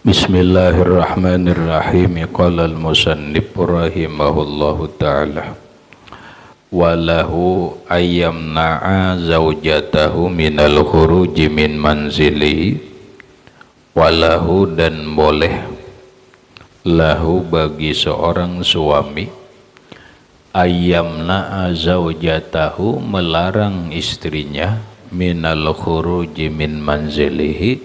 Bismillahirrahmanirrahim. Qala al-musannif rahimahullahu ta'ala walahu ayyamna'a zawjatahu minal khuruji min manzilihi, walahu dan boleh lahu bagi seorang suami ayyamna'a zawjatahu melarang istrinya minal khuruji min manzilihi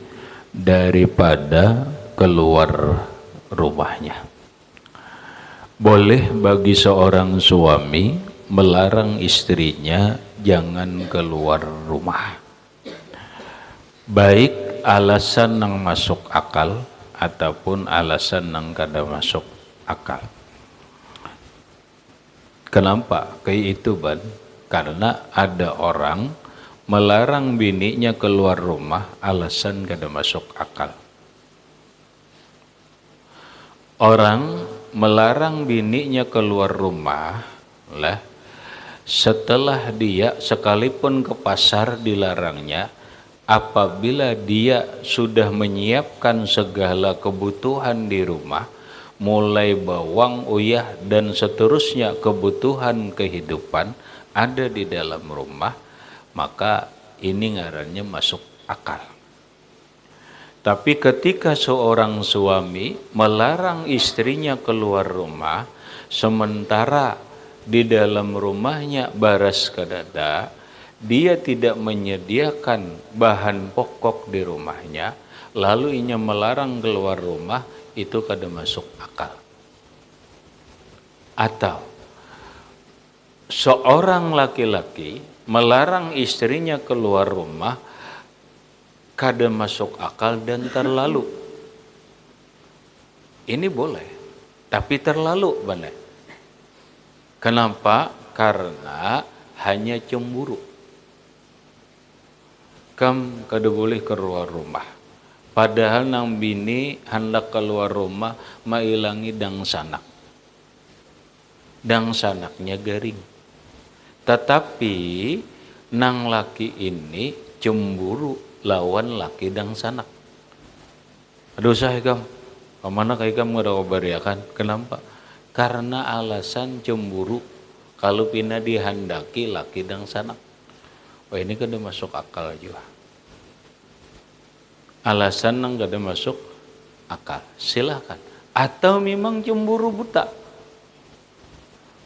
daripada keluar rumahnya. Boleh bagi seorang suami melarang istrinya jangan keluar rumah, baik alasan yang masuk akal ataupun alasan yang kada masuk akal. Kenapa kayak itu, Ban? Karena ada orang melarang bininya keluar rumah alasan kada masuk akal. Orang melarang bininya keluar rumah lah setelah dia sekalipun ke pasar dilarangnya, apabila dia sudah menyiapkan segala kebutuhan di rumah, mulai bawang, uyah dan seterusnya kebutuhan kehidupan ada di dalam rumah, maka ini ngarannya masuk akal. Tapi ketika seorang suami melarang istrinya keluar rumah, sementara di dalam rumahnya baras kadada, dia tidak menyediakan bahan pokok di rumahnya, lalu inya melarang keluar rumah, itu kada masuk akal. Atau seorang laki-laki melarang istrinya keluar rumah, kada masuk akal dan terlalu. Ini boleh, tapi terlalu benar. Kenapa? Karena hanya cemburu. Kam kada boleh keluar rumah. Padahal nang bini hendak keluar rumah mailangi dang sanak. Dang sanaknya garing. Tetapi nang laki ini cemburu lawan laki dang sanak. Aduh saya ikam, kemana kaya ikam ngada kabariakan? Kenapa? Karena alasan cemburu kalau pina dihandaki laki dang sanak. Wah ini kada masuk akal juga. Alasan nang kada masuk akal, silakan. Atau memang cemburu buta.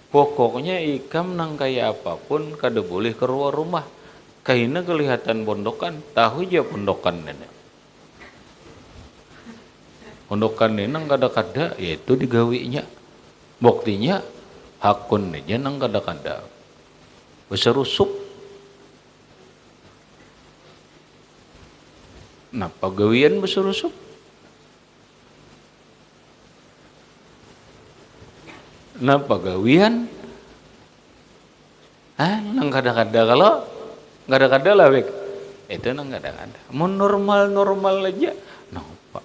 Pokoknya ikam nang kaya apapun kada boleh keluar rumah. Kaina kelihatan pondokan, tahu aja pondokan nenek. Pondokan ini nang kada-kada, yaitu digawinya. Buktinya hakun aja nang kada-kada. Beserusuk. Napa gawian beserusuk? Napa gawian? Nang kada-kada kalau nggak ada lah Bek. Itu nang nggak ada. Mau normal aja. Nampak.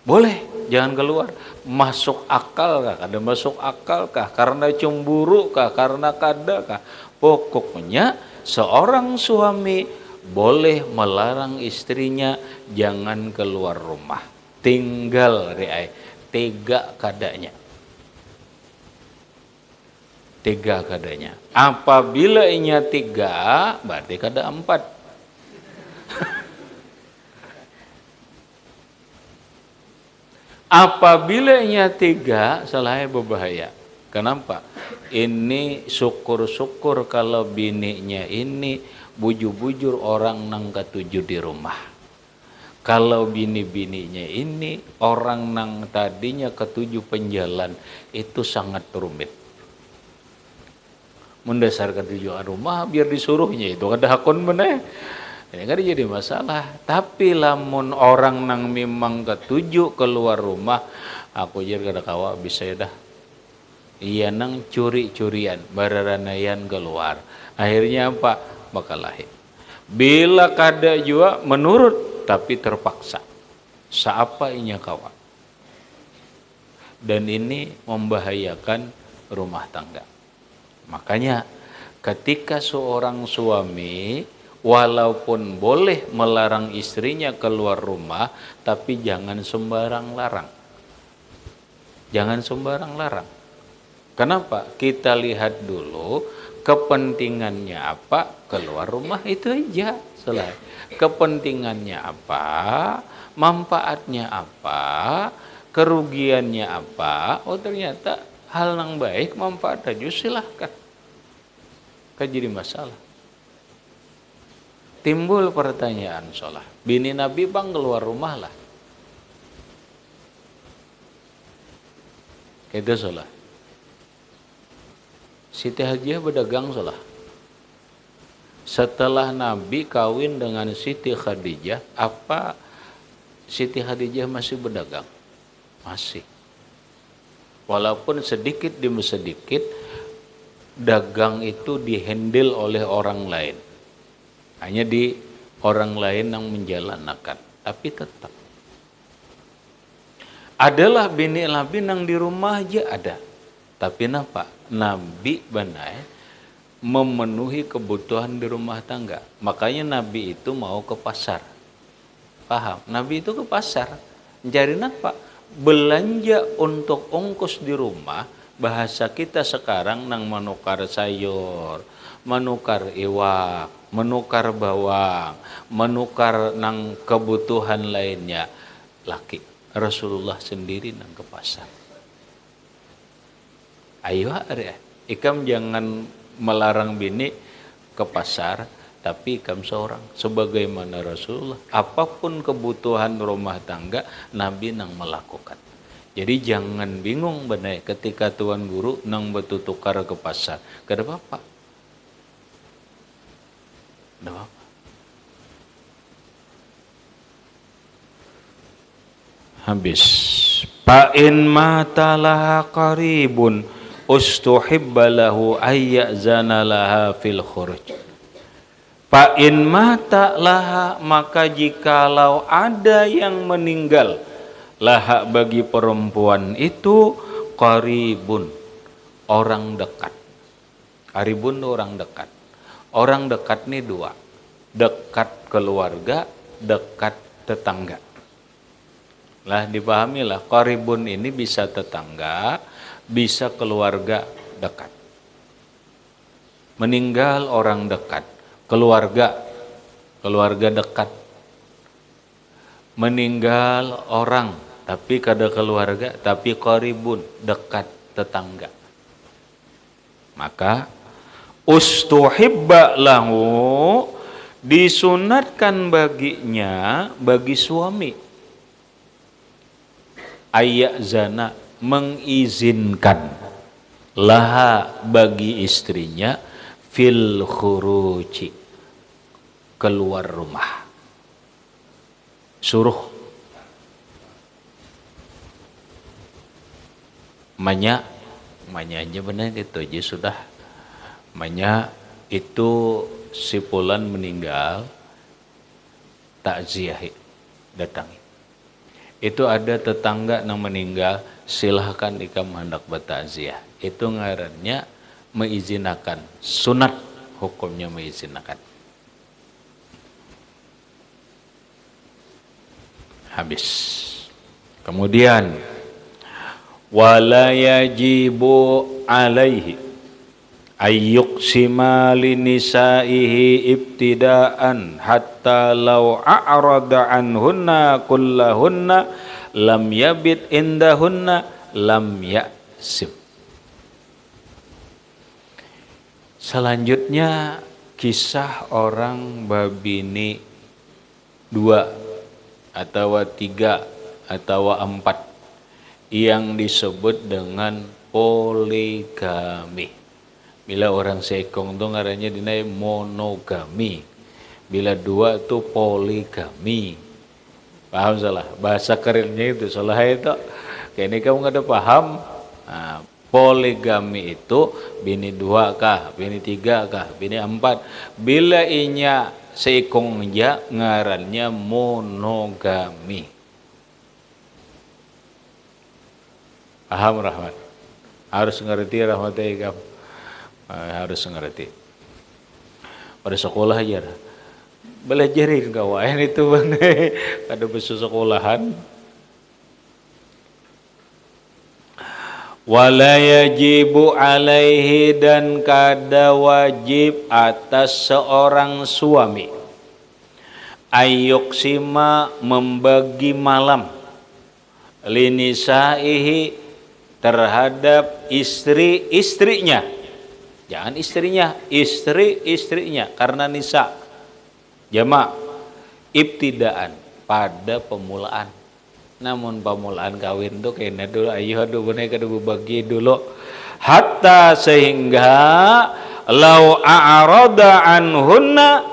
Boleh, jangan keluar. Masuk akal kah? Kada masuk akal kah? Karena cemburu kah? Karena kada kah? Pokoknya seorang suami boleh melarang istrinya jangan keluar rumah. Tinggal riai, tega kadanya. Tiga kadanya. Apabila inya tiga, berarti kada empat. Apabila inya tiga, salahnya berbahaya. Kenapa? Ini syukur-syukur kalau bininya ini bujur-bujur orang nang ketujuh di rumah. Kalau bini-bininya ini orang nang tadinya ketujuh penjalan, itu sangat rumit. Mendasarkan tujuan rumah biar disuruhnya itu kada hakun bener. Ini kan jadi masalah. Tapi lamun orang nang memang ketujuh keluar rumah, aku jadi kada kawa bisa dah. Iya nang curi-curian, bararanayan keluar. Akhirnya apa? Bakal lahir. Bila kada juga menurut tapi terpaksa. Saapa inya kawa. Dan ini membahayakan rumah tangga. Makanya ketika seorang suami walaupun boleh melarang istrinya keluar rumah, tapi jangan sembarang larang. Jangan sembarang larang. Kenapa? Kita lihat dulu kepentingannya apa, keluar rumah itu aja. Kepentingannya apa, manfaatnya apa, kerugiannya apa. Oh ternyata hal yang baik, manfaat aja, silahkan. Kan jadi masalah. Timbul pertanyaan sholah, bini Nabi bang keluar rumah lah. Itu sholah. Siti Hajiyah berdagang sholah. Setelah Nabi kawin dengan Siti Khadijah, apa Siti Khadijah masih berdagang? Masih. Walaupun sedikit demi sedikit, dagang itu dihandle oleh orang lain. Hanya di orang lain yang menjalankan. Tapi tetap. Adalah bini Nabi yang di rumah aja ada. Tapi napa? Nabi banai memenuhi kebutuhan di rumah tangga. Makanya Nabi itu mau ke pasar. Paham? Nabi itu ke pasar. Mencari apa? Belanja untuk ongkos di rumah. Bahasa kita sekarang nang menukar sayur, menukar iwak, menukar bawang, menukar nang kebutuhan lainnya. Laki Rasulullah sendiri nang ke pasar. Ayo ikam jangan melarang bini ke pasar, tapi ikam seorang sebagaimana Rasulullah. Apapun kebutuhan rumah tangga, Nabi nang melakukan. Jadi jangan bingung benar ketika tuan guru nang betu tukar ke pasar. Kada apa-apa. Kada apa-apa. Habis. Fa'in mata laha qaribun ustuhibba lahu ayyazana laha fil khuruj. Fa'in mata laha, maka jikalau ada yang meninggal laha bagi perempuan itu, qaribun, orang dekat. Qaribun orang dekat. Orang dekat ini dua. Dekat keluarga, dekat tetangga. Lah dipahamilah, qaribun ini bisa tetangga, bisa keluarga dekat. Meninggal orang dekat, keluarga dekat. Meninggal orang, tapi kada keluarga, tapi qaribun, dekat tetangga. Maka ustuhibba lahu, disunatkan baginya, bagi suami, ayyazana, mengizinkan, laha bagi istrinya, fil khuruji, keluar rumah. Suruh manya aja benar itu aja sudah. Manya itu si fulan meninggal, takziah datangi. Itu ada tetangga yang meninggal, silahkan ikam hendak bertakziah. Itu ngarannya mengizinkan, sunat hukumnya mengizinkan. Habis. Kemudian wala yajibu alaihi ayyuqsima linisaihi ibtidaan hatta law a'rada anhunna kullahunna lam yabit indahunna lam ya'sim. Selanjutnya kisah orang babini 2 atau 3 atau 4 yang disebut dengan poligami. Bila orang sekong itu ngarannya dinai monogami. Bila 2 itu poligami. Paham salah? Bahasa kerennya itu salah itu. Kayaknya kamu nggak ada paham. Nah, poligami itu bini 2 kah, bini 3 kah, bini 4. Bila inya seikong aja ngarannya monogami. Paham Rahmat? Harus ngerti Rahmat kamu. Harus ngerti. Pada sekolah aja belajarin kawan itu bener kada bersekolahan. Wala yajibu alaihi, dan kada wajib atas seorang suami ayyuksima, membagi malam, linisaihi, terhadap istri-istrinya. Jangan istrinya, istri-istrinya, karena nisa jamak ibtidaan, pada pemulaan. Namun pemulaan kawin tuh kayaknya dulu ayo bener kada bagi dulu, hatta sehingga lau a'rada anhunna,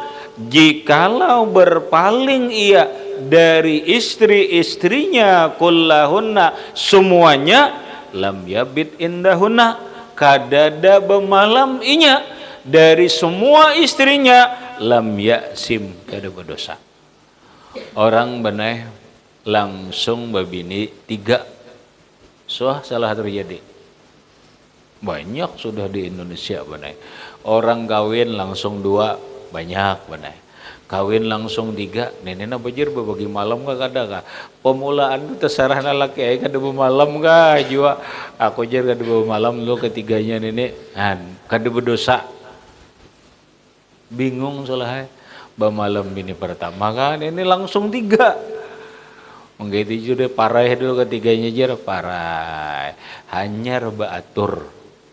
jikalau berpaling ia dari istri-istrinya, kullahunna, semuanya, lam yabit indahunna, kadada bemalam inya dari semua istrinya, lam yaksim, kada berdosa. Orang beneh langsung babini 3, salah terjadi. Banyak sudah di Indonesia beneh. Orang kawin langsung 2 banyak beneh. Kawin langsung 3, nenena bajir berbagi malam ka kada ka. Pemulaan itu terserah laki ay kada bemalam ka jua. Aku jar kada bemalam lo ketiganya nenek, kada berdosa. Bingung salah bemalam ini pertama kan ini langsung 3. Mengganti juga parah dulu ketiganya jar parah. Hanya baatur.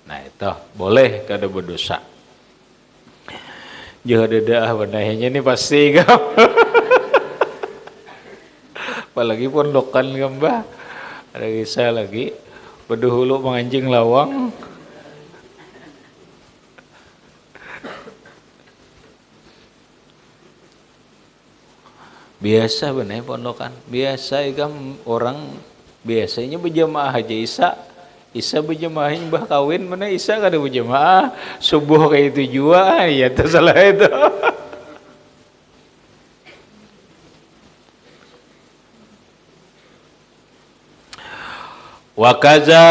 Nah itu boleh kada berdosa. Jangan ada benahnya ini pasti kau. Apalagi pondokan gambah. Ada kisah lagi. Bedahulu menganjing lawang. Biasa benar pondokan. Biasa ikam orang biasanya berjamaah aja Isa berjamaah mbah kawin mana Isa kada berjamaah. Subuh kayak itu jua ya tersalah itu. Wa kaza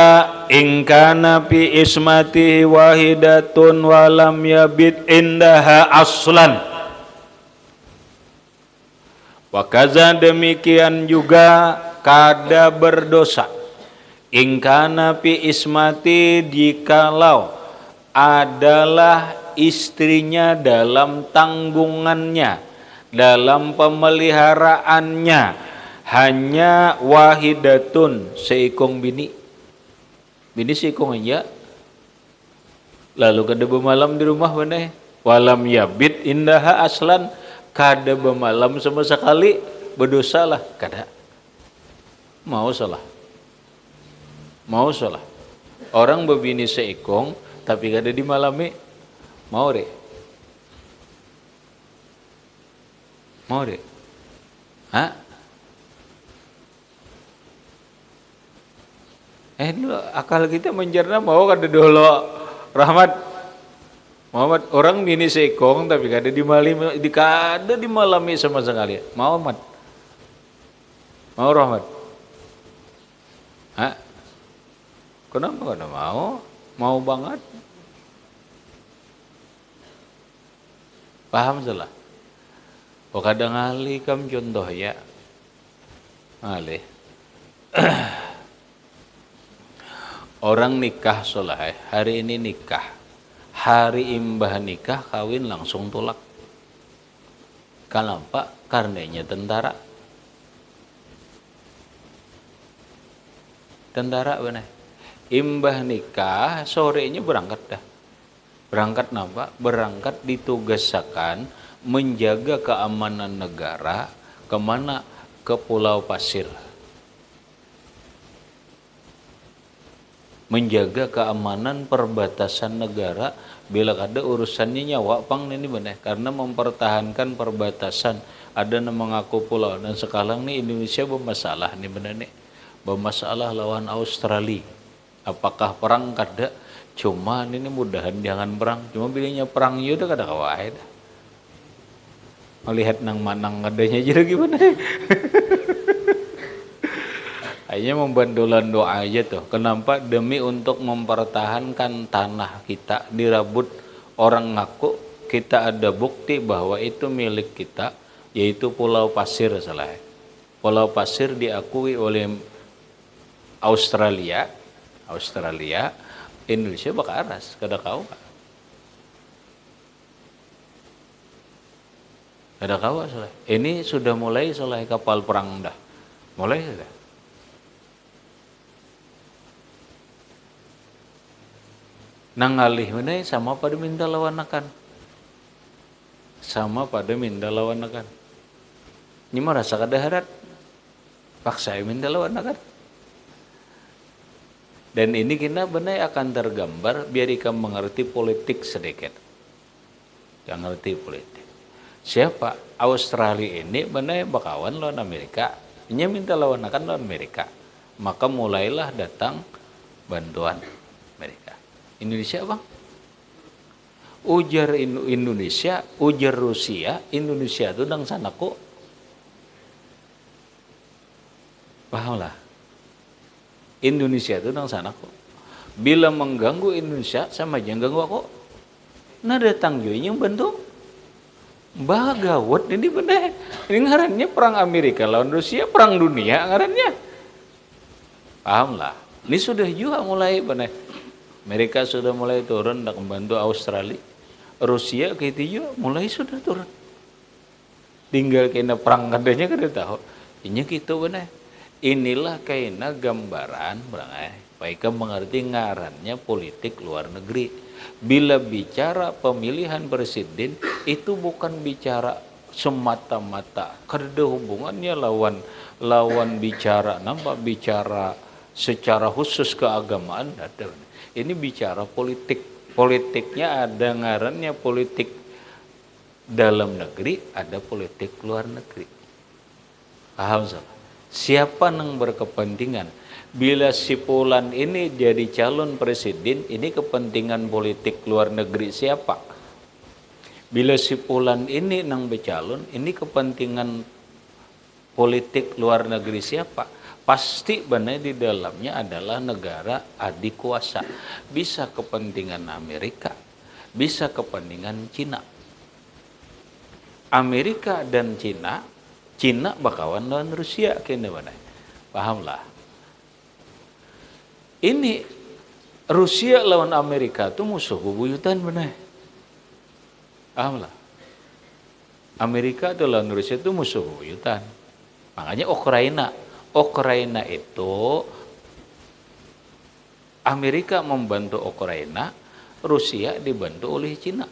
in kana fi ismatihi wahidatun wa lam yabit indaha aslan. Wa kaza, demikian juga kada berdosa in kana fi ismati, jikalau adalah istrinya dalam tanggungannya, dalam pemeliharaannya, hanya wahidatun, seikung bini seikung aja, lalu kada bemalam di rumah bener, walam yabit indaha aslan, kada bemalam sama sekali, berdosa lah kada. Mau salah orang bebini seikung tapi kada dimalami, mau deh akal kita mencerna mau kada dulu Rahmat Muhammad, orang bini seikung tapi kada dimalami sama sekali. Mau Ahmad? Mau Rahmat? Kenapa kada mau? Mau banget. Paham salah? Oh kadang ngali kam contoh ya. Ngali. Orang nikah salah, hari ini nikah. Hari imbah nikah kawin langsung tolak. Kenapa? Karenanya tentara benar. Imbah nikah sorenya berangkat dah. Berangkat napa? Berangkat ditugasakan menjaga keamanan negara kemana? Ke Pulau Pasir. Menjaga keamanan perbatasan negara bila ada urusannya nyawa pang ini benar, karena mempertahankan perbatasan ada yang mengaku pulau, dan sekarang nih Indonesia bermasalah nih benar nih, bermasalah lawan Australia. Apakah perang kada? Cuma ini mudahan jangan perang, cuma bilangnya perang ya udah kada kawai dah. Melihat nang manang adanya jadi gimana? Hanya membandulan doa aja tuh. Kenapa? Demi untuk mempertahankan tanah kita dirabut orang ngaku kita ada bukti bahwa itu milik kita, yaitu Pulau Pasir salah. Pulau Pasir diakui oleh Australia, Indonesia bakaras kada kau. Kada kau salah. Ini sudah mulai salah kapal perang dah. Mulai sudah. Nangalih mana sama pada minta lawanakan. Sama pada minta lawanakan. Ini mah rasa kada harat. Paksa minta lawanakan. Dan ini kita benar akan tergambar biar ikan mengerti politik sedikit. Yang ngerti politik. Siapa? Australia ini benar bakawan lawan Amerika. Ini minta lawanakan lawan Amerika. Maka mulailah datang bantuan Amerika. Indonesia bang? Ujar Indonesia, ujar Rusia, Indonesia itu dang sana kok. Pahamlah. Indonesia itu dang sana kok. Bila mengganggu Indonesia sama aja ganggu aku. Nah datang juga yang bantu. Bagawat ini benar. Ini ngarannya perang Amerika lawan Rusia, perang dunia ngarannya. Pahamlah. Ini sudah juga mulai benar. Amerika sudah mulai turun dan membantu Australia. Rusia gitu juga mulai sudah turun. Tinggal kena perang kadanya kada tahu. Ini gitu benar. Inilah kena gambaran berangai. Baiknya mengerti ngarannya politik luar negeri. Bila bicara pemilihan presiden itu bukan bicara semata-mata kada hubungannya lawan bicara nampak bicara secara khusus keagamaan ada. Ini bicara politik. Politiknya ada ngarannya politik dalam negeri, ada politik luar negeri. Paham salah? Siapa yang berkepentingan? Bila si Fulan ini jadi calon presiden, ini kepentingan politik luar negeri siapa? Bila si Fulan ini nang becalon, ini kepentingan politik luar negeri siapa? Pasti benar di dalamnya adalah negara adik kuasa. Bisa kepentingan Amerika, bisa kepentingan Cina. Amerika dan Cina bakawan lawan Rusia kena mana? Pahamlah. Ini Rusia lawan Amerika itu musuh bebuyutan benar. Pahamlah. Amerika itu lawan Rusia itu musuh bebuyutan. Makanya Ukraina itu Amerika membantu Ukraina, Rusia dibantu oleh Cina.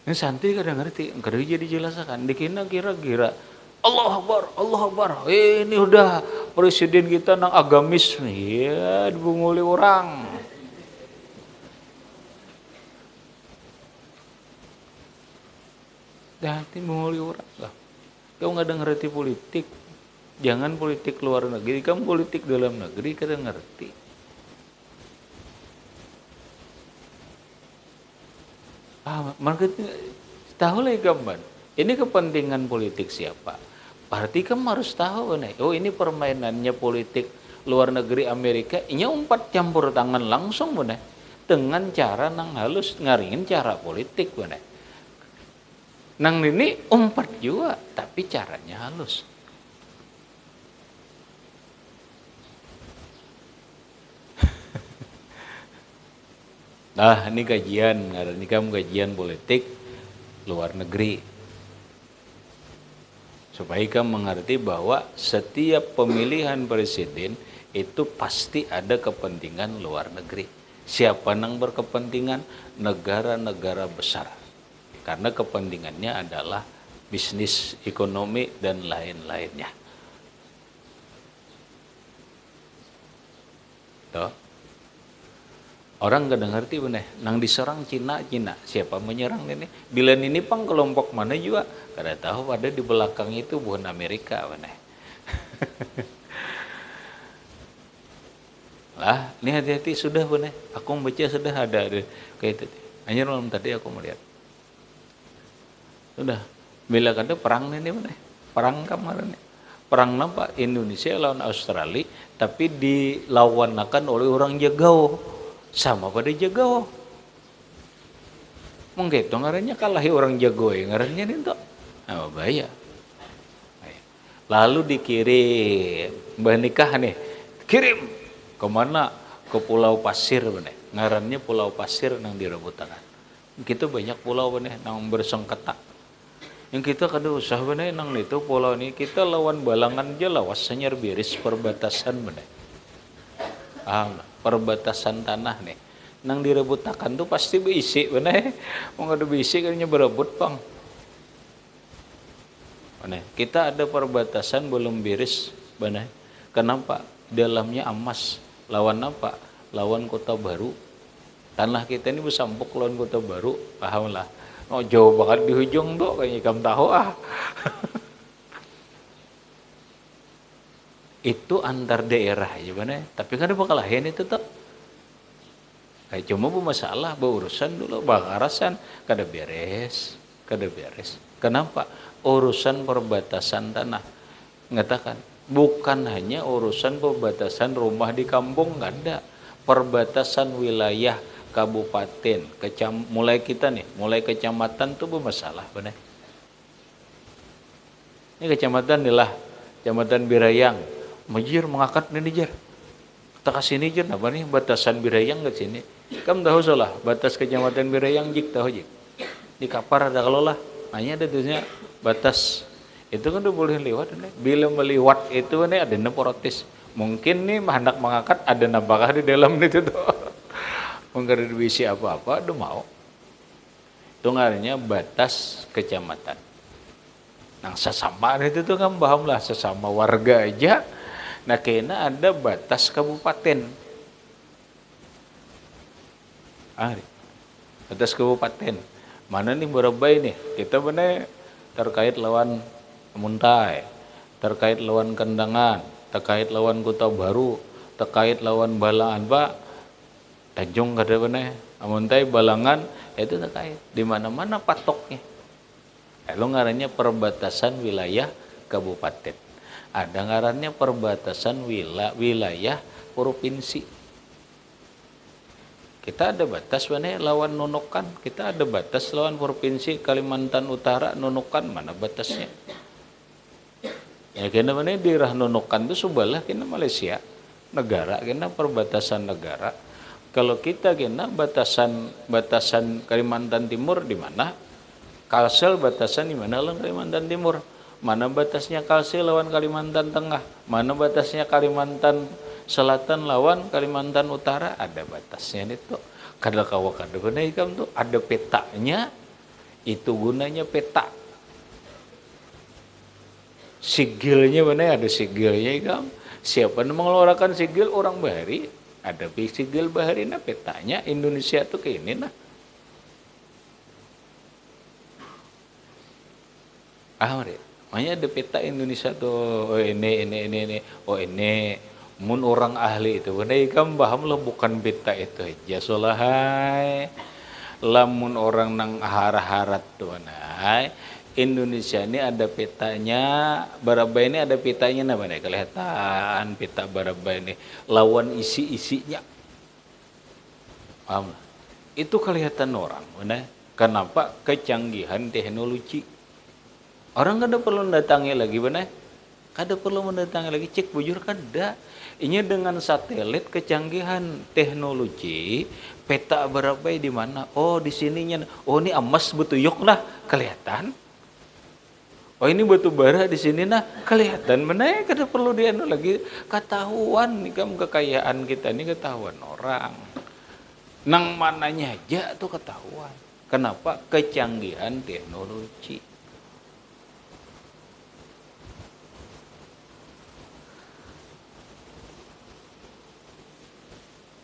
Ini santri kadang ngerti, kada jadi jelaskan. Dikira kira-kira Allah Akbar. Ini udah presiden kita nang agamis nih, ya dibunguli orang. Hati menguli orang lah. Kau nggak ada ngerti politik. Jangan politik luar negeri, kamu politik dalam negeri kada ngerti. Mereka tahu lagi gambar. Ini kepentingan politik siapa? Berarti kamu harus tahu nih. Oh ini permainannya politik luar negeri Amerika. Ini umpat campur tangan langsung bener. Dengan cara nang halus ngaringin cara politik bener. Nang ini umpat juga, tapi caranya halus. Nah, ini kamu kajian politik luar negeri. Supaya kamu mengerti bahwa setiap pemilihan presiden itu pasti ada kepentingan luar negeri. Siapa yang berkepentingan? Negara-negara besar. Karena kepentingannya adalah bisnis, ekonomi, dan lain-lainnya. Tuh. Orang gak ngerti bener, nang diserang Cina. Siapa menyerang ini? Bila ini pang kelompok mana juga, kada tahu pada di belakang itu bukan Amerika bener. Lah, ini hati-hati sudah bener. Aku membaca sudah ada kayak itu. Hanya malam tadi aku melihat. Sudah, bila kada perang ini bener. Perang kemarin. Perang napa Indonesia lawan Australia, tapi dilawankan oleh orang Jagao. Sama pada Jagao. Mungkin itu ngarannya kalahi orang Jago ngarannya itu. Nah, bahaya. Lalu dikirim, mbah nikah nih, kirim kemana? Ke Pulau Pasir bener. Ngarannya Pulau Pasir nang direbutakan. Kita banyak pulau bener nang bersengketa. Yang kita kada usah bener nang itu pulau ini kita lawan balangan aja lawas senyar biris perbatasan bener. Perbatasan tanah nih. Nang direbutakan tuh pasti beisi bener. Mau ada beisi kan berebut bang. Bener. Kita ada perbatasan belum beres bener. Kenapa? Dalamnya emas. Lawan apa? Lawan Kota Baru. Tanah kita ini besampuk lawan Kota Baru. Paham lah. Oh jauh banget di ujung tuh kayaknya kamu tahu Itu antar daerah aja bener. Tapi kan ada bakalahin itu tuh. Cuma masalah berurusan dulu bangarasan kada beres. Kenapa? Urusan perbatasan tanah. Ngatakan bukan hanya urusan perbatasan rumah di kampung, nggak ada. Perbatasan wilayah kabupaten, mulai kita nih, mulai kecamatan tuh bermasalah benar. Ini kecamatan inilah, kecamatan Birayang, Majir mengakat nih Jer. Kita kasih nih Jer, apa nih batasan Birayang ke sini. Kamu tahu salah, batas kecamatan Birayang jik tahu jik. Di Kapar ada kalau lah, hanya ada tulisnya batas. Itu kan udah boleh lewat nih. Bila meliwat itu nih ada protes. Mungkin nih hendak mengangkat ada nambah di dalam itu tuh. Mungkin ada visi apa-apa, udah mau. Itu ngarannya batas kecamatan. Nah sesama itu tuh kan paham lah sesama warga aja. Nah kena ada batas kabupaten. Batas kabupaten. Mana nih Barabai nih? Kita bener terkait lawan Muntai, terkait lawan Kendangan, terkait lawan Kota Baru, terkait lawan Balangan Pak, Tanjung kada bener, Muntai Balangan itu terkait. Di mana-mana patoknya. Lalu ngarannya perbatasan wilayah kabupaten. Ada ngarannya perbatasan wilayah provinsi. Kita ada batas mana lawan Nunukan, kita ada batas lawan provinsi Kalimantan Utara Nunukan, mana batasnya? Ya kena mana daerah Nunukan itu sebelah kena Malaysia, negara kena perbatasan negara. Kalau kita kena batasan Kalimantan Timur di mana? Kalsel batasan di mana lawan Kalimantan Timur? Mana batasnya Kalsel lawan Kalimantan Tengah? Mana batasnya Kalimantan Selatan lawan Kalimantan Utara? Ada batasnya itu. Kada kawa kada benar ikam tuh ada petanya. Itu gunanya peta. Sigilnya benar ada sigilnya ikam. Siapa yang mengeluarkan sigil orang bahari? Ada sigil bahari nah petanya Indonesia tuh kayak ini nah. Makanya ada peta Indonesia tuh. Oh ini. Oh ini. Mun orang ahli itu benar ikam paham lah bukan peta itu aja solahai. Lamun orang nang harat tuh nah. Indonesia ini ada petanya, Barabai ini ada petanya apa nih? Kelihatan peta Barabai ini lawan isi-isinya. Paham? Itu kelihatan orang, benar? Kenapa? Kecanggihan teknologi. Orang kada perlu mendatangi lagi, benar? Kada perlu mendatangi lagi, cek bujur kada. Ini dengan satelit kecanggihan teknologi, peta Barabai di mana? Oh di sininya. Oh ini emas betuyuk lah, kelihatan. Oh ini batu bara di sini nah kelihatan mana kada perlu dianu lagi ketahuan nih kamu kekayaan kita ini ketahuan orang nang mananya aja tuh ketahuan. Kenapa? Kecanggihan teknologi.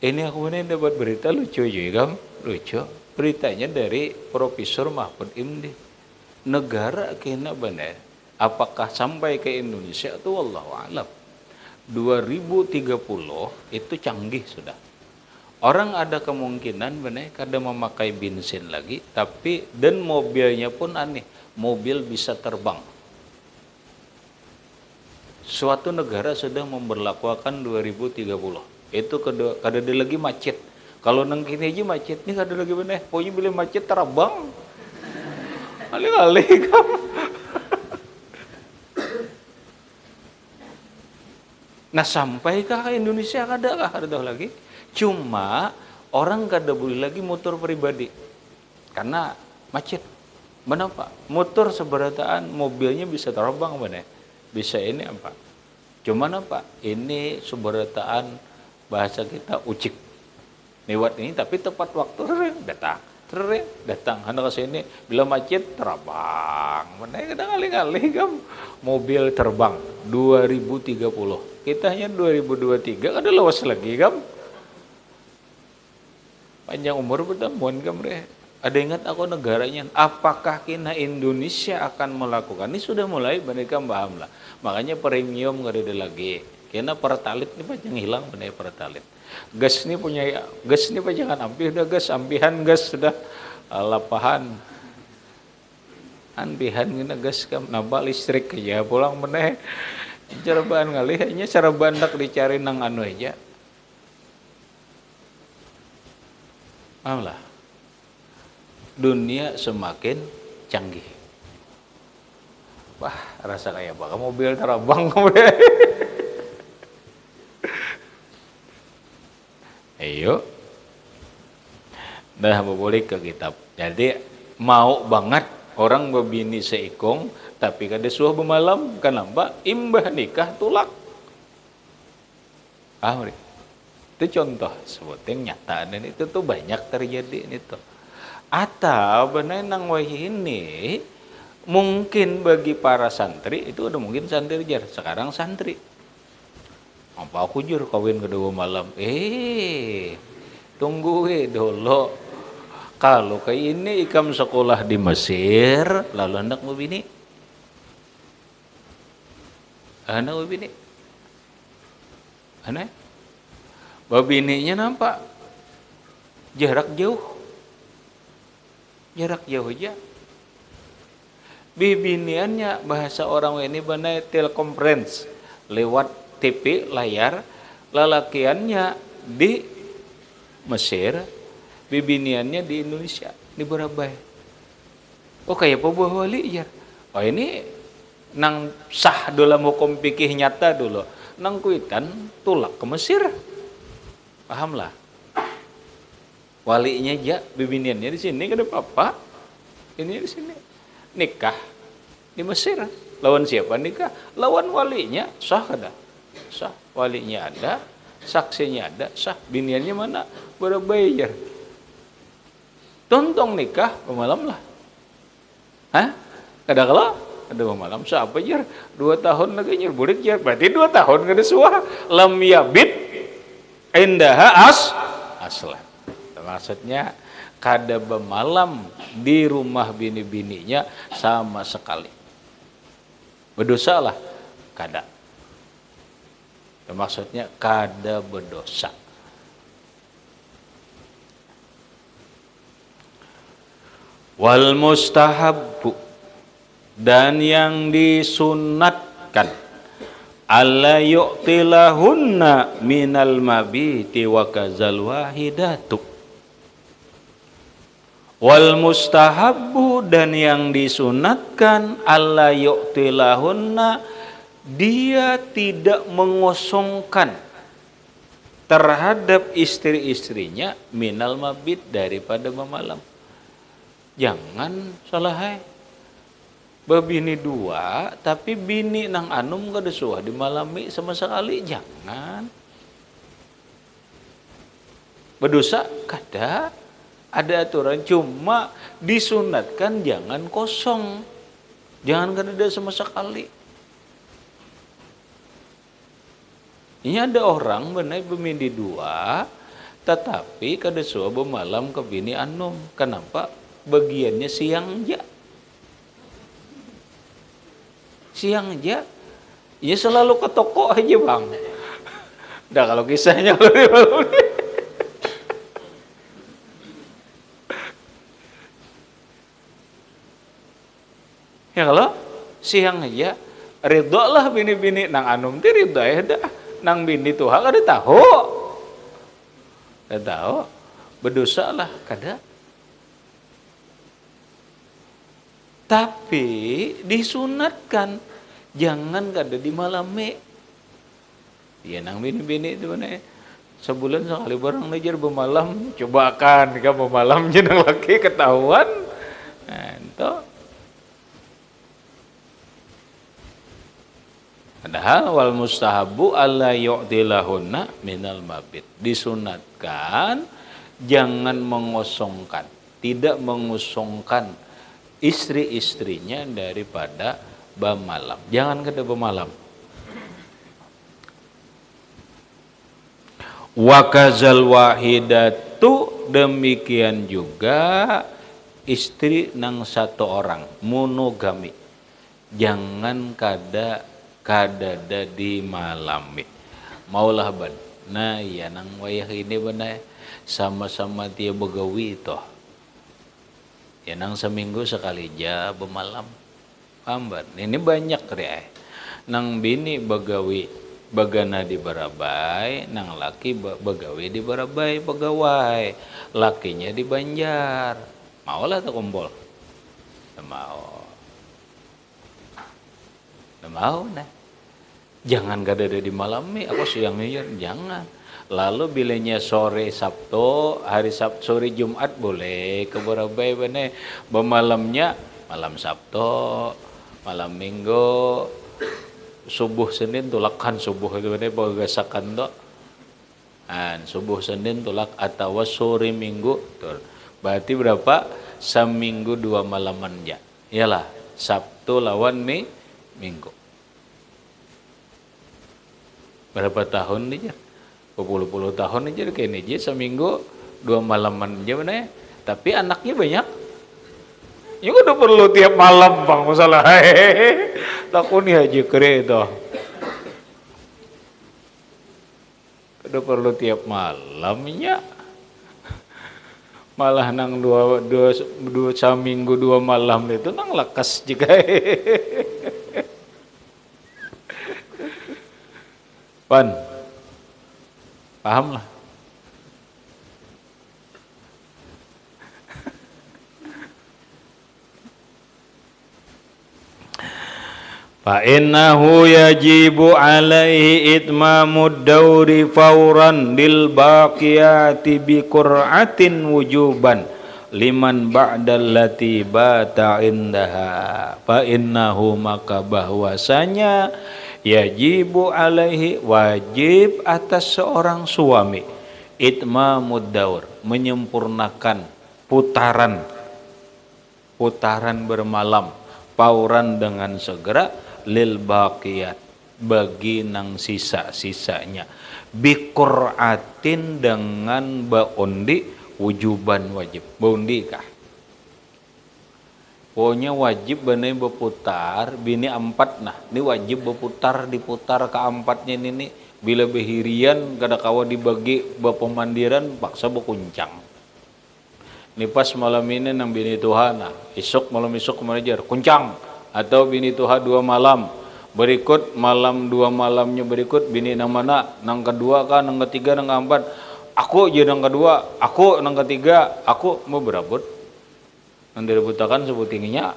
Ini aku ini dapat berita lucu juga lucu beritanya dari Profesor Mahfud MD. Negara kena benar apakah sampai ke Indonesia itu wallahu alam 2030 itu canggih sudah orang ada kemungkinan benar kada memakai bensin lagi tapi dan mobilnya pun aneh mobil bisa terbang suatu negara sedang memberlakukan 2030. Itu kada ada lagi macet. Kalau nang kini aja macet nih kada lagi bener. Pokoknya bila macet terabang. Alih-alih kam. Nah sampai ke Indonesia kada lagi. Cuma orang kada boleh lagi motor pribadi karena macet. Kenapa? Motor seberataan mobilnya bisa terbang mana? Bisa ini apa? Cuman apa? Ini seberataan bahasa kita ucik. Lewat ini tapi tepat waktu datang. Hendak ke sini bila macet terbang. Mana kadang kali-kali kam mobil terbang 2030. Kita hanya 2023 kada lawas lagi kam. Panjang umur bertamuan kam re. Ada ingat aku negaranya, apakah kina Indonesia akan melakukan? Ini sudah mulai mereka paham lah. Makanya premium nggak ada lagi. Kena pertalit ini panjang hilang benar pertalit. Gas ini punya gas ini jangan ampih udah gas ampihan gas sudah lapahan. Ampihan gina gas kam nambah listrik aja pulang benar. Cara bahan kali hanya cara bandak dicari nang anu aja. Paham lah. Dunia semakin canggih. Wah, rasa kayak bakal mobil terbang kemudian. Ayo. Dah boleh ke kitab. Jadi mau banget orang berbini seikong tapi kada suah bemalam kenapa? Imbah nikah tulak. Itu contoh sebutin nyata dan itu tuh banyak terjadi itu. Atau benar nang wahi ini mungkin bagi para santri itu udah mungkin santri jar sekarang santri apa aku jur kawin kedua malam tunggu dulu kalau kayak ini ikam sekolah di Mesir lalu anak mau bini aneh babininya nampak jarak jauh aja. Bibiniannya bahasa orang ini benar telekonferensi lewat TV layar, lalakiannya di Mesir, bibiniannya di Indonesia, di Barabai. Oh kayak apa buah wali ya? Oh ini nang sah dalam hukum fikih nyata dulu. Nang kuitan tulak ke Mesir. Paham lah. Walinya aja, bibiniannya di sini kada apa-apa. Ini di sini. Nikah di Mesir. Lawan siapa nikah? Lawan walinya, sah kada? Sah. Walinya ada, saksinya ada, sah. Biniannya mana? Berbayar. Tontong nikah pemalam lah. Hah? Kada kalau? Ada pemalam siapa jar? 2 tahun lagi jar bulik jar. Berarti 2 tahun kada suah. Lam yabit indaha aslan. Maksudnya kada bermalam di rumah bini-bininya sama sekali. Berdosa lah kada. Maksudnya kada berdosa. Wal mustahabbu dan yang disunatkan alla yu'tilahunna minal mabiti wa kazal wahidatu. Wal mustahabbu dan yang disunatkan alla yu'tilahunna dia tidak mengosongkan terhadap istri-istrinya minal mabit daripada memalam. Jangan salah babini 2 tapi bini nang anum kada suah dimalami sama sekali, jangan. Berdosa kada. Ada aturan, cuma disunatkan jangan kosong. Jangan kada sama sekali. Ini ada orang benar bini 2 tetapi kada suah bermalam ke bini anum. Kenapa? Bagiannya siang aja. Siang aja. Ya selalu ke toko aja bang. Dah kalau kisahnya ya kalau siang aja ridho lah bini-bini nang anum ti ridho dah nang bini tuh kada tahu berdosa lah kada. Tapi disunatkan jangan kada di malami. Ya nang bini-bini itu mana sebulan sekali barang najar bemalam, cobakan kan bemalam jenang laki ketahuan. Nah, itu padahal wal mustahabu alla yu'tilahunna minal mabit. Disunatkan jangan mengosongkan, tidak mengosongkan istri-istrinya daripada bemalam. Jangan kada bemalam. Wakazal wahidatu, demikian juga istri nang satu orang, monogami. Jangan kada di malami. Maulah ban. Nah, ya nang wayah ini benar sama-sama dia begawi toh. Ya nang seminggu sekali aja bemalam. Pamban. Ini banyak ya. Nang bini begawi bagana di Barabai, nang laki begawi di Barabai pegawai, lakinya di Banjar. Mau lah tak kumpul? Mau nah. Jangan kada ada di malami, aku siangnya jangan. Lalu bilanya sore Sabtu, hari Sabtu sore Jumat boleh ke Barabai bane. Bemalamnya malam Sabtu, malam Minggu, subuh Senin tulakan subuh itu bane bagasakan to. Subuh Senin tulak atau sore Minggu tuh. Berarti berapa? Seminggu 2 malaman ya. Iyalah, Sabtu lawan Minggu. Berapa tahun nih ya? Berpuluh-puluh tahun aja kayak ini aja seminggu 2 malaman aja mana? Tapi anaknya banyak. Ya udah perlu tiap malam bang masalah. Takun ya aja kere itu. Udah perlu tiap malamnya. Malah nang dua seminggu 2 malam itu nang lakas juga. Pan, paham lah. Fa innahu yajibu alaihi itmamud dauri fauran lil baqiyati bi qur'atin wujuban liman ba'dal lati bata indaha. Fa innahu, maka bahwasanya yajibu alaihi, wajib atas seorang suami, itmamud daur, menyempurnakan putaran bermalam, fauran dengan segera, lil baqiyat, bagi nang sisa-sisanya, biqur'atin dengan baundi, wujuban wajib. Baundi kah? Pokoknya wajib benar berputar bini 4 nah. Ini wajib berputar, diputar ke 4-nya ini. Bila behirian kada kawa dibagi bepemandiran paksa berkuncang. Ini pas malam ini nang bini Tuhan nah. Isuk malam isuk mengajar kuncang. Atau bini Tuhan 2 malam. Berikut malam 2 malamnya berikut bini nang mana? Nang kedua kah, nang ketiga, nang keempat. Aku je nang kedua, aku nang ketiga, aku mau berabut. Nang direbutakan sebut tingginya.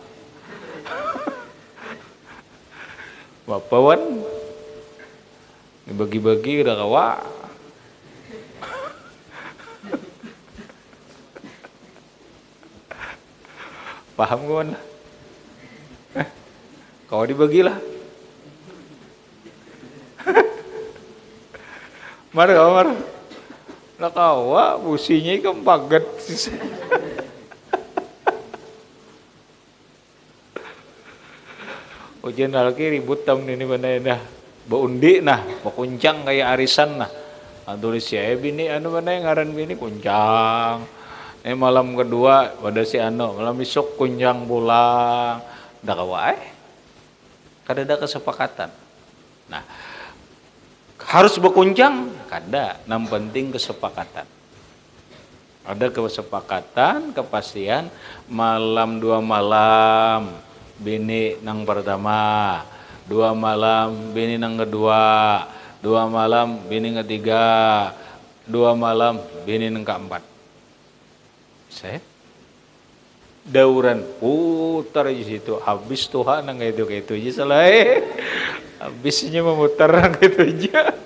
Bapak wan dibagi-bagi udah kawa. Paham kawan? Kau dibagilah. Mar. Lah kawa businya ikan paget. Ujian lagi ribut tam ini mana dah. Baundi nah, bakuncang kayak arisan nah. Tulis ya bini mana ngaran bini kuncang. Malam kedua pada si malam besok kuncang pulang. Dah kawai. Kada ada kesepakatan. Nah, harus berkuncang? Kada. Yang penting kesepakatan. Ada kesepakatan, kepastian malam 2 malam. Bini nang pertama, 2 malam bini yang kedua, 2 malam bini ketiga, 2 malam bini yang keempat. Saya dauran putar di situ, habis Tuhan nang itu aja selai, habisnya memutar nang itu aja.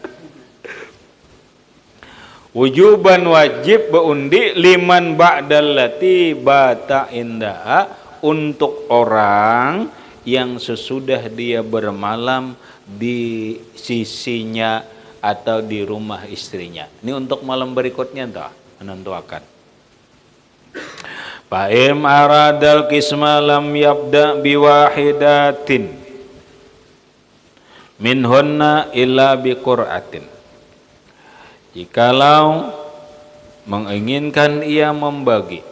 Wujuban wajib beundi liman ba'dallati bata indaha, untuk orang yang sesudah dia bermalam di sisinya atau di rumah istrinya. Ini untuk malam berikutnya entah menentukan. Fa'im aradal qisma lam yabda biwahidatin minhunna illa biqur'atin. Jikalau menginginkan ia membagi,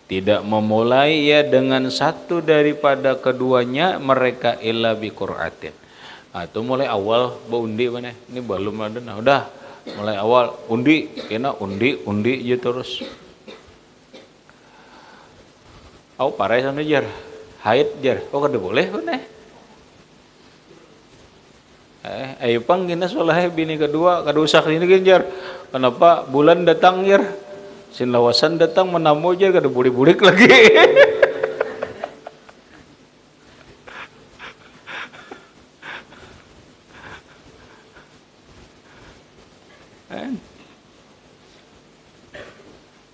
tidak memulai ia dengan satu daripada keduanya mereka illa biqur'atin. Atau mulai awal undi mana? Ini belum ada. Nah, udah mulai awal undi, kena undi aja terus. Aku parai sana jar, haid jar, kada boleh mana? Ayo pang gina solah bini kedua, kada usah ini kan jar. Kenapa bulan datang jar? Sinlawasan datang menamu jar, kada bulik-bulik lagi.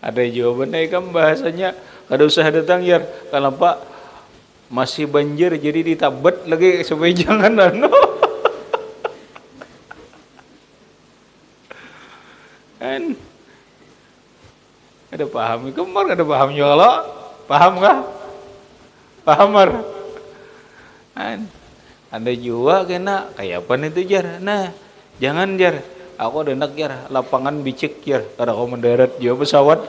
Ada jawabannya kan bahasanya kada usah datang jar. Kenapa masih banjir jadi ditabet lagi supaya jangan anu. Kan ada paham kemar, ada paham juga lo, paham kah? Paham mar? Kan ada juga kena kayak apa itu jar. Nah jangan jar, aku ada enak jar, lapangan bicik jar, kada kau mendarat juga pesawat.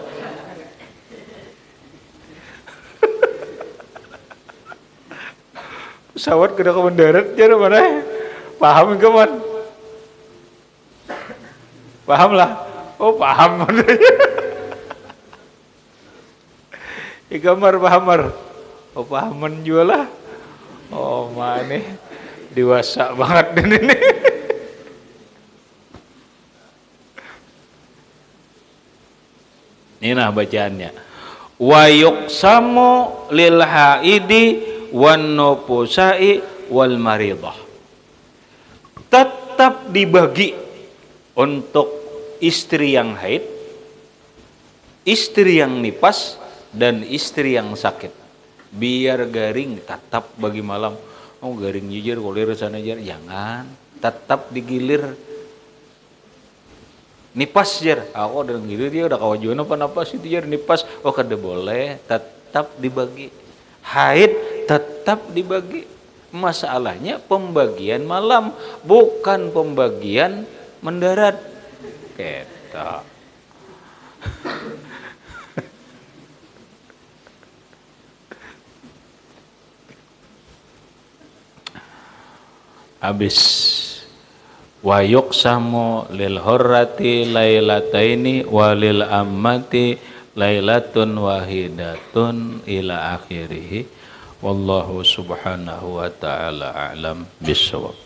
Pesawat kada kau mendarat jar mana? Paham kemar? Paham lah. Oh paham. Ikamar pahamar. Oh pahaman juga lah. Oh mana dewasa banget ini. Ini nah bacaannya. Wa yuqsamu lil haidi wan nufusai wal maridah. Tetap dibagi untuk istri yang haid, istri yang nipas, dan istri yang sakit. Biar garing tetap bagi malam. Oh garing jujur kulir sana jar, jangan. Tetap digilir. Nipas jar. Aku udah gilir dia udah kawajuan apa sih jar nipas. Oh kada boleh, tetap dibagi. Haid tetap dibagi. Masalahnya pembagian malam, bukan pembagian mendarat. Kita habis wa yuqsamu lil hurrati lailataini walil ammati lailatun wahidatun ila akhirih wallahu subhanahu wa ta'ala a'lam bissawab.